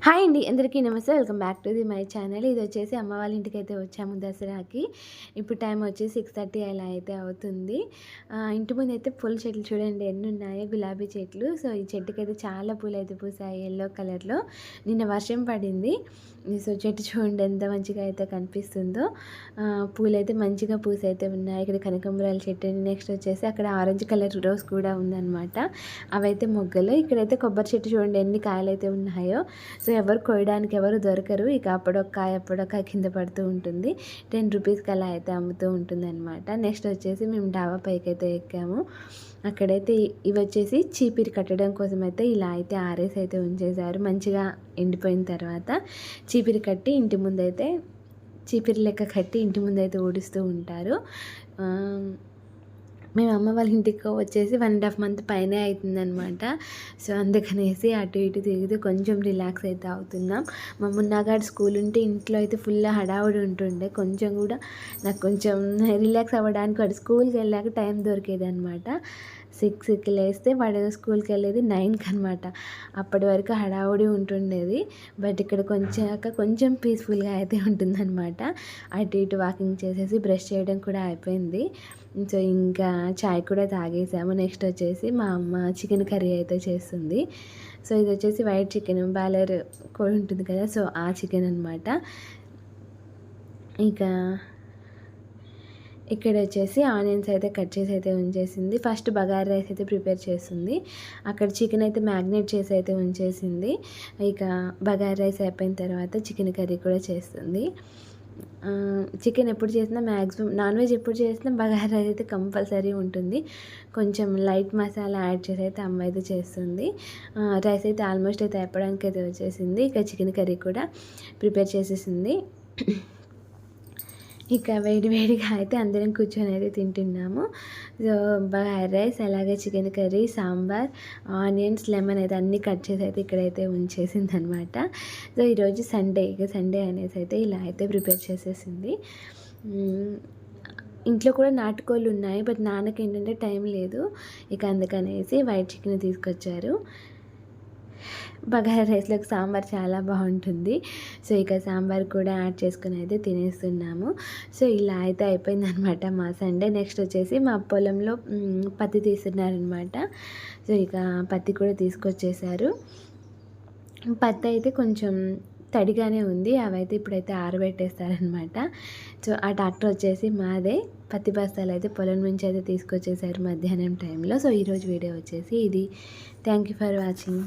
Hi అండి, అందరికీ నమస్తే. Welcome back to my channel. ఇది వచ్చేసి అమ్మ వాళ్ళ ఇంటికి అయితే వచ్చాము దసరాకి. ఇప్పుడు టైం వచ్చి 6:30 అలా అయితే అవుతుంది. ఇంటి ముందు అయితే పూల చెట్లు చూడండి ఎన్ని ఉన్నాయో, గులాబీ చెట్లు. సో ఈ చెట్టుకి అయితే చాలా పూలు అయితే పూసాయి ఎల్లో కలర్లో. నిన్న వర్షం పడింది. సో చెట్టు చూడండి ఎంత మంచిగా అయితే కనిపిస్తుందో. పూలు అయితే మంచిగా పూసి అయితే ఉన్నాయి. ఇక్కడ కనకాంబరాల చెట్టు, నెక్స్ట్ వచ్చేసి అక్కడ ఆరెంజ్ కలర్ రోజ్ కూడా ఉందన్నమాట. అవైతే మొగ్గలు. ఇక్కడైతే కొబ్బరి చెట్టు చూడండి ఎన్ని కాయలు అయితే ఉన్నాయో. సో ఎవరు కోయడానికి ఎవరు దొరకరు. ఇక అప్పుడొక్క కింద పడుతూ ఉంటుంది. 10 రూపీస్కి అలా అయితే అమ్ముతూ ఉంటుంది అనమాట. నెక్స్ట్ వచ్చేసి మేము డాబా పైకి అయితే ఎక్కాము. అక్కడైతే ఇవి వచ్చేసి చీపిరి కట్టడం కోసం అయితే ఇలా అయితే ఆరేసి అయితే ఉంచేశారు. మంచిగా ఎండిపోయిన తర్వాత చీపిరి కట్టి ఇంటి ముందైతే చీపిరి లెక్క కట్టి ఇంటి ముందైతే ఊడుస్తూ ఉంటారు. మేము అమ్మ వాళ్ళ ఇంటికి వచ్చేసి 1.5 మంత్ పైనే అవుతుందనమాట. సో అందుకనేసి అటు ఇటు తిరిగితే కొంచెం రిలాక్స్ అయితే అవుతున్నాం. మా మున్నాగాడు స్కూల్ ఉంటే ఇంట్లో అయితే ఫుల్ హడావుడి ఉంటుండే. కొంచెం కూడా నాకు కొంచెం రిలాక్స్ అవ్వడానికి వాడు స్కూల్కి వెళ్ళాక టైం దొరికేది అనమాట. 6కి లేస్తే వాడు స్కూల్కి వెళ్ళేది 9కి అనమాట. అప్పటి వరకు హడావుడి ఉంటుండేది. బట్ ఇక్కడ కొంచెం పీస్ఫుల్గా అయితే ఉంటుందన్నమాట. అటు ఇటు వాకింగ్ చేసేసి బ్రష్ చేయడం కూడా అయిపోయింది. సో ఇంకా చాయ్ కూడా తాగేసాము. నెక్స్ట్ వచ్చేసి మా అమ్మ చికెన్ కర్రీ అయితే చేస్తుంది. సో ఇది వచ్చేసి వైట్ చికెన్, బాయిలర్ కూడా ఉంటుంది కదా, సో ఆ చికెన్ అనమాట. ఇక ఇక్కడ వచ్చేసి ఆనియన్స్ అయితే కట్ చేసి అయితే ఉంచేసింది. ఫస్ట్ బగారా రైస్ అయితే ప్రిపేర్ చేస్తుంది. అక్కడ చికెన్ అయితే మ్యాగ్నేట్ చేసి అయితే ఉంచేసింది. ఇక బగారా రైస్ అయిపోయిన తర్వాత చికెన్ కర్రీ కూడా చేస్తుంది. చికెన్ ఎప్పుడు చేసినా మ్యాక్సిమం నాన్ వెజ్ ఎప్పుడు చేసినా బగారా రైస్ అయితే కంపల్సరీ ఉంటుంది. కొంచెం లైట్ మసాలా యాడ్ చేసి అయితే అమ్మ అయితే చేస్తుంది. రైస్ అయితే ఆల్మోస్ట్ అయితే అయిపోవడానికి అయితే వచ్చేసింది. ఇక చికెన్ కర్రీ కూడా ప్రిపేర్ చేసేసింది. ఇక వేడిగా అయితే అందరం కూర్చొని అయితే తింటున్నాము. సో బగారా రైస్, అలాగే chicken curry, sambar, onions, lemon అయితే అన్నీ కట్ చేసి అయితే ఇక్కడైతే ఉంచేసింది అనమాట. సో ఈరోజు సండే, ఇక సండే అనేసి అయితే ఇలా అయితే ప్రిపేర్ చేసేసింది. ఇంట్లో కూడా నాటుకోళ్ళు ఉన్నాయి, బట్ నాన్నకి ఏంటంటే టైం లేదు. ఇక అందుకనేసి వైట్ చికెన్ తీసుకొచ్చారు. బగారా రైస్లోకి సాంబార్ చాలా బాగుంటుంది. సో ఇక సాంబార్ కూడా యాడ్ చేసుకుని అయితే తినేస్తున్నాము. సో ఇలా అయితే అయిపోయిందనమాట మా సండే. నెక్స్ట్ వచ్చేసి మా పొలంలో పత్తి తీస్తున్నారనమాట. సో ఇక పత్తి కూడా తీసుకొచ్చేసారు. పత్తి అయితే కొంచెం తడిగానే ఉంది. అవైతే ఇప్పుడైతే ఆరబెట్టేస్తారనమాట. సో ఆ ట్రాక్టర్ వచ్చేసి మాదే. పత్తి బస్తాలు అయితే పొలం నుంచి అయితే తీసుకొచ్చేసారు మధ్యాహ్నం టైంలో. సో ఈరోజు వీడియో వచ్చేసి ఇది. Thank you for watching.